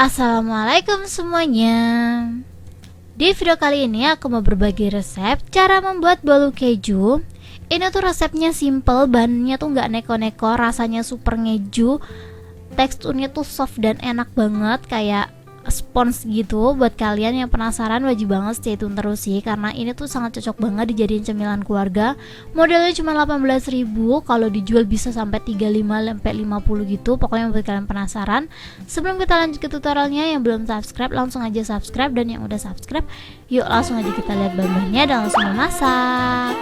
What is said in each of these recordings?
Assalamualaikum semuanya. Di video kali ini aku mau berbagi resep cara membuat bolu keju. Ini tuh resepnya simple, bahannya tuh nggak neko-neko, rasanya super ngeju, teksturnya tuh soft dan enak banget kayak spons gitu. Buat kalian yang penasaran wajib banget stay tune terus sih, karena ini tuh sangat cocok banget dijadiin cemilan keluarga. Modalnya cuma 18.000, kalau dijual bisa sampai 35 sampai 50 gitu. Pokoknya buat kalian penasaran, sebelum kita lanjut ke tutorialnya, yang belum subscribe langsung aja subscribe, dan yang udah subscribe yuk langsung aja kita lihat bahan-bahannya dan langsung memasak.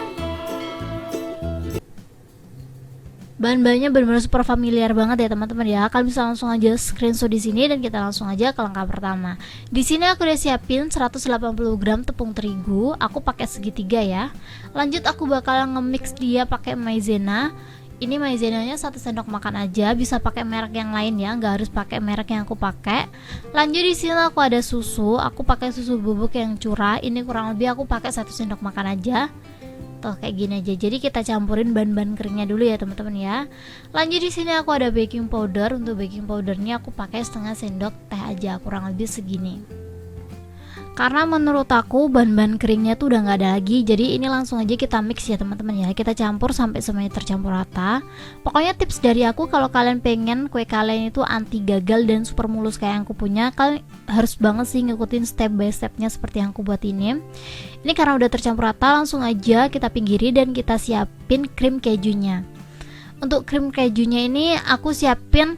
Bahan-bahannya benar-benar super familiar banget ya teman-teman ya. Kalian bisa langsung aja screenshot di sini dan kita langsung aja ke langkah pertama. Di sini aku udah siapin 180 gram tepung terigu. Aku pakai segitiga ya. Lanjut aku bakal nge-mix dia pakai maizena. Ini maizenanya 1 sendok makan aja, bisa pakai merek yang lain ya, nggak harus pakai merek yang aku pakai. Lanjut di sini aku ada susu. Aku pakai susu bubuk yang curah. Ini kurang lebih aku pakai 1 sendok makan aja. Tuh kayak gini aja. Jadi kita campurin bahan-bahan keringnya dulu ya teman-teman ya. Lanjut di sini aku ada baking powder. Untuk baking powdernya aku pakai setengah sendok teh aja, kurang lebih segini. Karena menurut aku bahan-bahan keringnya tuh udah nggak ada lagi, jadi ini langsung aja kita mix ya teman-teman ya. Kita campur sampai semuanya tercampur rata. Pokoknya tips dari aku, kalau kalian pengen kue kalian itu anti gagal dan super mulus kayak yang aku punya, kalian harus banget sih ngikutin step by stepnya seperti yang aku buat ini. Ini karena udah tercampur rata, langsung aja kita pinggiri dan kita siapin krim kejunya. Untuk krim kejunya ini aku siapin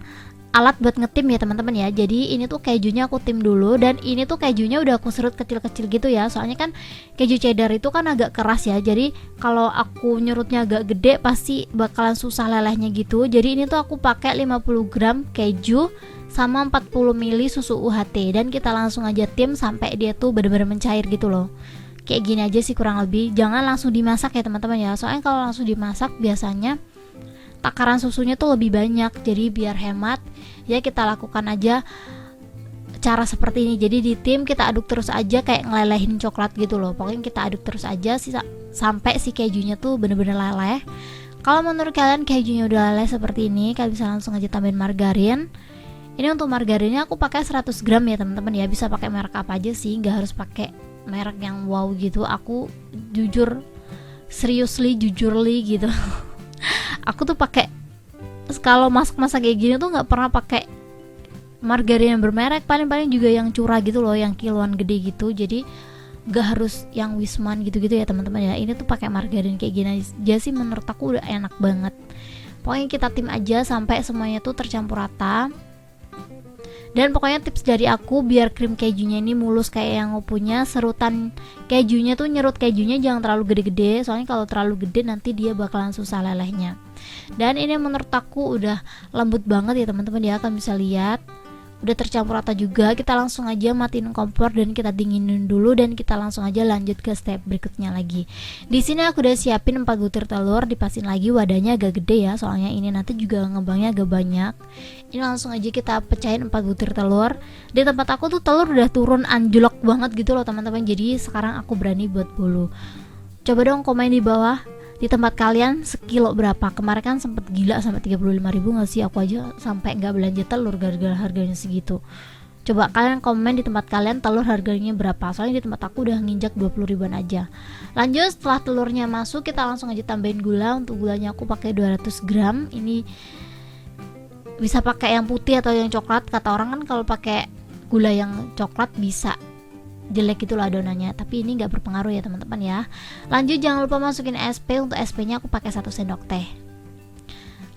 alat buat ngetim ya teman-teman ya. Jadi ini tuh kejunya aku tim dulu, dan ini tuh kejunya udah aku serut kecil-kecil gitu ya. Soalnya kan keju cheddar itu kan agak keras ya. Jadi kalau aku nyerutnya agak gede pasti bakalan susah lelehnya gitu. Jadi ini tuh aku pakai 50 gram keju sama 40 ml susu UHT, dan kita langsung aja tim sampai dia tuh benar-benar mencair gitu loh. Kayak gini aja sih kurang lebih. Jangan langsung dimasak ya teman-teman ya. Soalnya kalau langsung dimasak biasanya takaran susunya tuh lebih banyak. Jadi biar hemat ya, kita lakukan aja cara seperti ini. Jadi di tim kita aduk terus aja kayak ngelelehin coklat gitu loh. Pokoknya kita aduk terus aja sampai si kejunya tuh bener-bener leleh. Kalau menurut kalian kejunya udah leleh seperti ini, kalian bisa langsung aja tambahin margarin. Ini untuk margarinnya aku pakai 100 gram ya teman-teman ya. Bisa pakai merek apa aja sih, nggak harus pakai merek yang wow gitu. Aku jujurly gitu aku tuh pakai, kalau masak-masak kayak gini tuh nggak pernah pakai margarin yang bermerek, paling-paling juga yang curah gitu loh, yang kiloan gede gitu. Jadi nggak harus yang Wisman gitu-gitu ya teman-teman ya. Ini tuh pakai margarin kayak gini aja sih, menurut aku udah enak banget. Pokoknya kita tim aja sampai semuanya tuh tercampur rata. Dan pokoknya tips dari aku biar krim kejunya ini mulus kayak yang aku punya, serutan kejunya tuh, nyerut kejunya jangan terlalu gede-gede. Soalnya kalau terlalu gede nanti dia bakalan susah lelehnya. Dan ini menurut aku udah lembut banget ya teman-teman ya. Kalian bisa lihat udah tercampur rata juga. Kita langsung aja matiin kompor dan kita dinginin dulu, dan kita langsung aja lanjut ke step berikutnya lagi. Di sini aku udah siapin 4 butir telur, dipasin lagi wadahnya agak gede ya, soalnya ini nanti juga ngembangnya agak banyak. Ini langsung aja kita pecahin 4 butir telur. Di tempat aku tuh telur udah turun anjlok banget gitu loh teman-teman. Jadi sekarang aku berani buat bolu. Coba dong komen di bawah, di tempat kalian sekilo berapa? Kemarin kan sempet gila sampai 35.000 nggak sih? Aku aja sampai nggak belanja telur gara-gara harganya segitu. Coba kalian komen di tempat kalian telur harganya berapa? Soalnya di tempat aku udah nginjak 20 ribuan aja. Lanjut, setelah telurnya masuk kita langsung aja tambahin gula. Untuk gulanya aku pakai 200 gram. Ini bisa pakai yang putih atau yang coklat. Kata orang kan kalau pakai gula yang coklat bisa jelek gitu lah adonannya, tapi ini nggak berpengaruh ya teman-teman ya. Lanjut, jangan lupa masukin SP. Untuk SP nya aku pakai 1 sendok teh.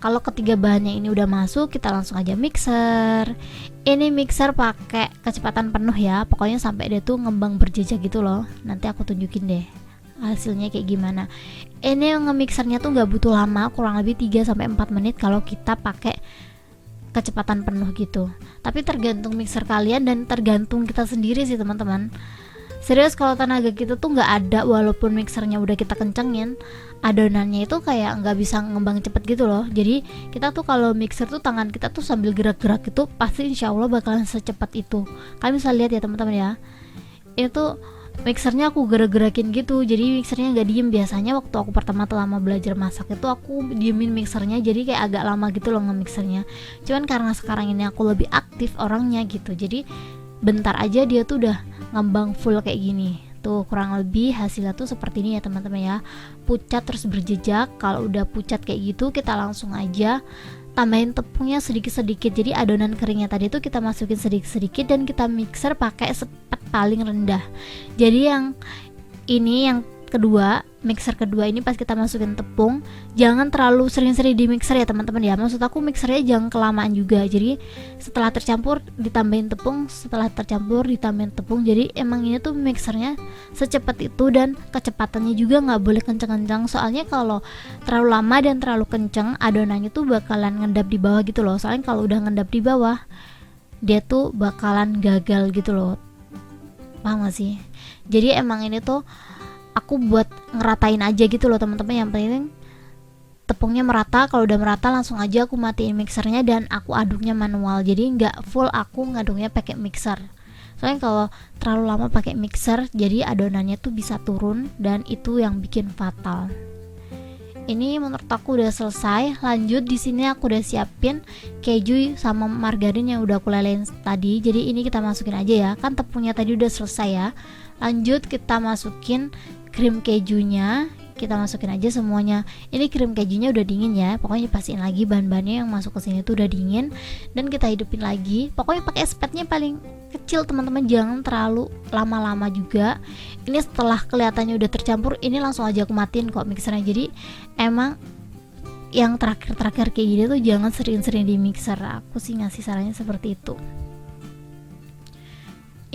Kalau ketiga bahannya ini udah masuk, kita langsung aja mixer. Ini mixer pakai kecepatan penuh ya, pokoknya sampai dia tuh ngembang berjejak gitu loh. Nanti aku tunjukin deh hasilnya kayak gimana. Ini nge-mixernya tuh nggak butuh lama, kurang lebih 3-4 menit kalau kita pakai kecepatan penuh gitu. Tapi tergantung mixer kalian dan tergantung kita sendiri sih teman-teman. Serius, kalau tenaga kita tuh nggak ada, walaupun mixernya udah kita kencengin, adonannya itu kayak nggak bisa ngembang cepet gitu loh. Jadi kita tuh kalau mixer tuh tangan kita tuh sambil gerak-gerak gitu, pasti insya Allah bakalan secepat itu. Kalian bisa lihat ya teman-teman ya. Itu mixernya aku gerak-gerakin gitu, jadi mixernya nggak diem. Biasanya waktu aku pertama lama belajar masak itu aku diemin mixernya, jadi kayak agak lama gitu loh nge-mixernya. Cuman karena sekarang ini aku lebih aktif orangnya gitu, jadi bentar aja dia tuh udah ngembang full kayak gini. Tuh kurang lebih hasilnya tuh seperti ini ya teman-teman ya, pucat terus berjejak. Kalau udah pucat kayak gitu kita langsung aja tambahin tepungnya sedikit-sedikit. Jadi adonan keringnya tadi tuh kita masukin sedikit-sedikit dan kita mixer pakai speed paling rendah. Jadi yang ini yang kedua, mixer kedua ini pas kita masukin tepung, jangan terlalu sering-sering di mixer ya teman-teman ya. Maksud aku mixernya jangan kelamaan juga. Jadi setelah tercampur ditambahin tepung, setelah tercampur ditambahin tepung. Jadi emang ini tuh mixernya secepat itu, dan kecepatannya juga nggak boleh kenceng-kenceng. Soalnya kalau terlalu lama dan terlalu kenceng, adonannya tuh bakalan ngendap di bawah gitu loh. Soalnya kalau udah ngendap di bawah, dia tuh bakalan gagal gitu loh. Paham gak sih? Jadi emang ini tuh aku buat ngeratain aja gitu loh teman-teman. Yang penting tepungnya merata. Kalau udah merata langsung aja aku matiin mixernya dan aku aduknya manual. Jadi nggak full aku ngaduknya pakai mixer. Soalnya kalau terlalu lama pakai mixer, jadi adonannya tuh bisa turun dan itu yang bikin fatal. Ini menurut aku udah selesai. Lanjut di sini aku udah siapin keju sama margarin yang udah aku lelehin tadi. Jadi ini kita masukin aja ya. Kan tepungnya tadi udah selesai ya. Lanjut kita masukin krim kejunya, kita masukin aja semuanya. Ini krim kejunya udah dingin ya, pokoknya pastiin lagi bahan-bahannya yang masuk ke sini tuh udah dingin, dan kita hidupin lagi. Pokoknya pakai speednya paling kecil teman-teman, jangan terlalu lama-lama juga. Ini setelah kelihatannya udah tercampur, ini langsung aja aku matiin kok mixernya. Jadi emang yang terakhir-terakhir kayak gini tuh jangan sering-sering di mixer. Aku sih ngasih sarannya seperti itu.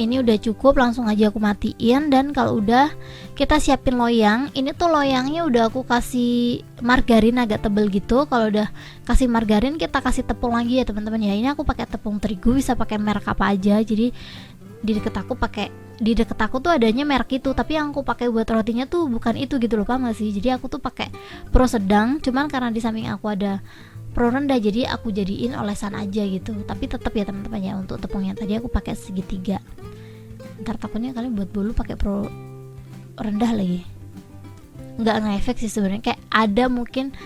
Ini udah cukup, langsung aja aku matiin. Dan kalau udah, kita siapin loyang. Ini tuh loyangnya udah aku kasih margarin agak tebel gitu. Kalau udah kasih margarin, kita kasih tepung lagi ya teman-teman ya. Ini aku pakai tepung terigu, bisa pakai merek apa aja. Jadi di deket aku tuh adanya merek itu, tapi yang aku pakai buat rotinya tuh bukan itu gitu loh, paham gak sih? Jadi aku tuh pakai pro sedang, cuman karena di samping aku ada pro rendah, jadi aku jadiin olesan aja gitu. Tapi tetap ya teman-teman ya, untuk tepungnya tadi aku pakai segitiga. Ntar takutnya kalian buat bolu pakai pro rendah lagi, nggak ngefek sih sebenarnya. Kayak ada mungkin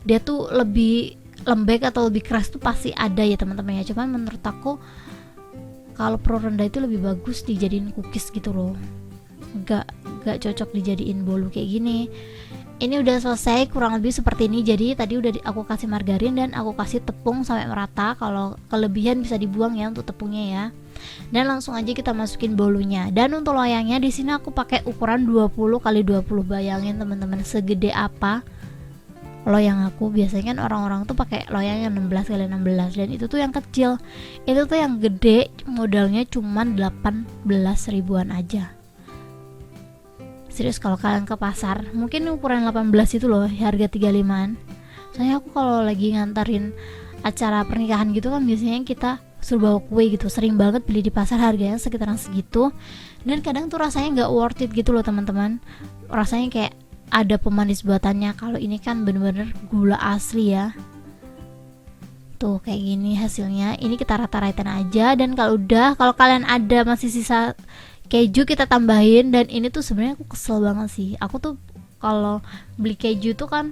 dia tuh lebih lembek atau lebih keras tuh pasti ada ya teman-teman ya. Cuman menurut aku kalau pro rendah itu lebih bagus dijadiin cookies gitu loh, nggak cocok dijadiin bolu kayak gini. Ini udah selesai kurang lebih seperti ini. Jadi tadi udah aku kasih margarin dan aku kasih tepung sampai merata. Kalau kelebihan bisa dibuang ya untuk tepungnya ya. Dan langsung aja kita masukin bolunya. Dan untuk loyangnya di sini aku pakai ukuran 20x20. Bayangin teman-teman segede apa loyang aku. Biasanya kan orang-orang tuh pakai loyang yang 16x16, dan itu tuh yang kecil. Itu tuh yang gede modalnya cuman 18 ribuan aja. Serius, kalau kalian ke pasar mungkin ukuran 18 itu loh, harga 35an. Soalnya aku kalau lagi ngantarin acara pernikahan gitu kan biasanya kita suruh bawa kue gitu, sering banget beli di pasar harganya sekitaran segitu. Dan kadang tuh rasanya nggak worth it gitu loh teman-teman. Rasanya kayak ada pemanis buatannya. Kalau ini kan bener-bener gula asli ya. Tuh kayak gini hasilnya. Ini kita rata-ratain aja. Dan kalau kalian ada masih sisa keju kita tambahin. Dan ini tuh sebenarnya aku kesel banget sih. Aku tuh kalau beli keju tuh kan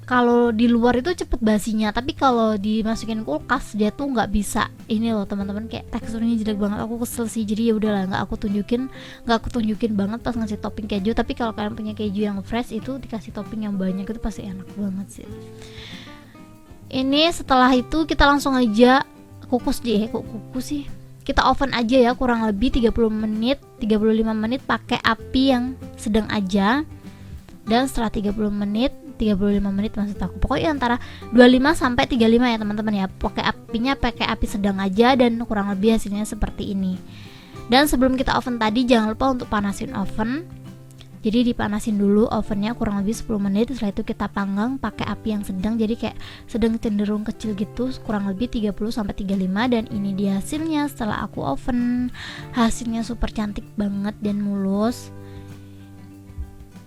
kalau di luar itu cepet basinya, tapi kalau dimasukin kulkas dia tuh nggak bisa. Ini loh teman-teman, kayak teksturnya jelek banget. Aku kesel sih, jadi ya udahlah nggak aku tunjukin banget pas ngasih topping keju. Tapi kalau kalian punya keju yang fresh itu dikasih topping yang banyak, itu pasti enak banget sih. Ini setelah itu kita langsung aja kukus sih. Kita oven aja ya kurang lebih 35 menit pakai api yang sedang aja. Dan setelah 35 menit maksud aku, pokoknya antara 25 sampai 35 ya teman-teman ya. Pakai api sedang aja, dan kurang lebih hasilnya seperti ini. Dan sebelum kita oven tadi jangan lupa untuk panasin oven. Jadi dipanasin dulu ovennya kurang lebih 10 menit. Setelah itu kita panggang pakai api yang sedang, jadi kayak sedang cenderung kecil gitu, kurang lebih 30 sampai 35. Dan ini dia hasilnya setelah aku oven. Hasilnya super cantik banget dan mulus.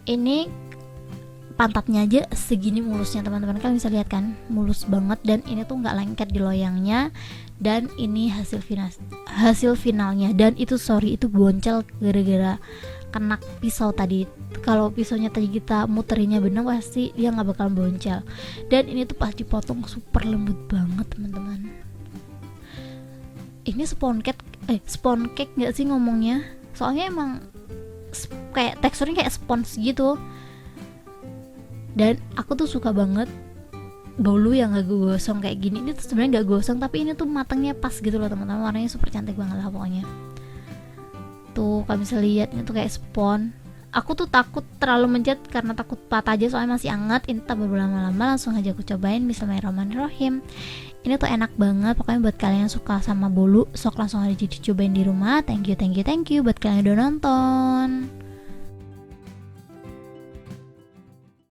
Ini pantatnya aja segini mulusnya teman-teman, kalian bisa lihat kan, mulus banget. Dan ini tuh nggak lengket di loyangnya. Dan ini hasil finalnya. Dan itu sorry, itu boncel gara-gara kena pisau tadi. Kalau pisaunya tadi kita muterinnya bener, pasti dia nggak bakal boncel. Dan ini tuh pas dipotong super lembut banget teman-teman. Ini spoon cake nggak sih ngomongnya? Soalnya emang kayak teksturnya kayak spons gitu. Dan aku tuh suka banget bolu yang gak gosong kayak gini. Ini tuh sebenarnya gak gosong, tapi ini tuh matangnya pas gitu loh teman-teman. Warnanya super cantik banget lah pokoknya. Tuh kalian bisa lihat, ini tuh kayak spon. Aku tuh takut terlalu mencet karena takut patah aja, soalnya masih hangat. Ini tak berlama-lama, langsung aja aku cobain. Bismillahirrahmanirrahim. Ini tuh enak banget. Pokoknya buat kalian yang suka sama bolu, sok langsung aja dicobain di rumah. Thank you buat kalian yang udah nonton.